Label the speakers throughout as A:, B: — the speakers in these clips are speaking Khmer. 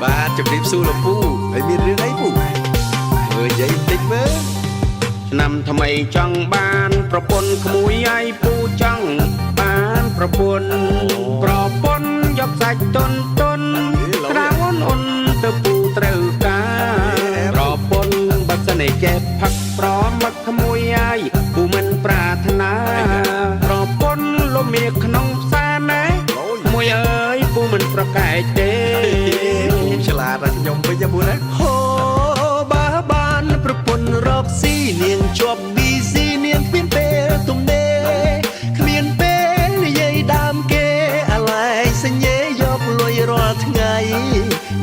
A: បាទជម្រាបសួរលោកពូហើយមានរឿងអីពូមើលនិយាយតិចមើល
B: ឆ្នាំថ្មីចង់បានប្រពន្ធក្មួយឲ្យពូចង់បានប្រពន្ធយកសាច់តុនក្រៅអូនទៅពូត្រូវការប្រពន្ធបើសិនឯចេះផឹកប្រមកក្មួយឲ្យពូមិនប្រាថ្នាប្រពន្ធលំមាក្នុងផ្សារណែមួយអើយពូមិនប្រកែកទេ
A: ឆ្លាតណាស់ខ្ញុំវិញណាពូណា
B: ហូបើបានប្រពន្ធរកស៊ីនាងជាប់ប៊ីស៊ីនាងគ្មានពេលទំនេរគ្មានពេលនិយាយដើមគេអាឡែសញ្ញេយកលុយរាល់ថ្ងៃ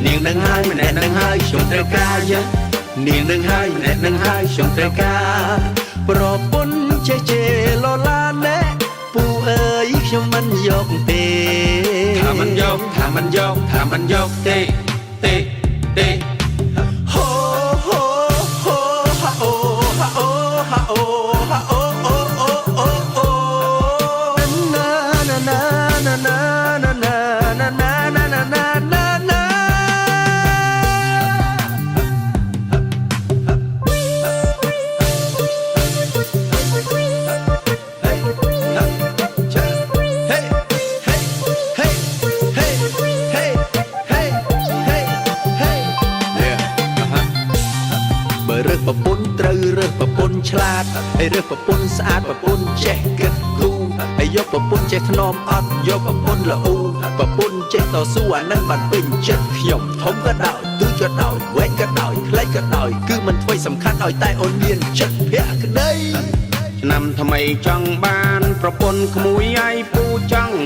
B: នាងនឹងហើយម្នាក់នឹងហើយខ្ញុំត្រូវការយะនាងនឹងហើយម្នាក់នឹងហើយខ្ញុំត្រូវការប្រពន្ធចេះលឡាណែពូអើយខ្ញុំមិនយកទេថាមិនយកទេហូហាអូហាអូហាអូហាអូណាណាណាណាណាណាណាណាណាណាណាណារើសប្រពន្ធត្រូវរើសប្រពន្ធឆ្លាតហើយរើសប្រពន្ធស្អាតប្រពន្ធចេះគិតគូរហើយយកប្រពន្ធចេះថ្នមអត់យកប្រពន្ធល្អូប្រពន្ធចេះតស៊ូអានឹងបានពេញចិត្តខ្ញុំធំក៏ដោយទូចក៏ដោយវែងក៏ដោយខ្លីក៏ដោយគឺមិនធ្វើសំខាន់ឲ្យតែអូនមានចិត្តភក្តីឆ្នាំថ្មីចង់បានប្រពន្ធក្មួយឲ្យពូចង់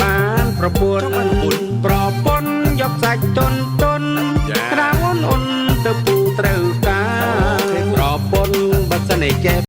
B: បានប្រពន្ធយកសាច់តុនក្រៅអូនទៅពូត្រូវការប្រពន្ធបើសិនឯចេះ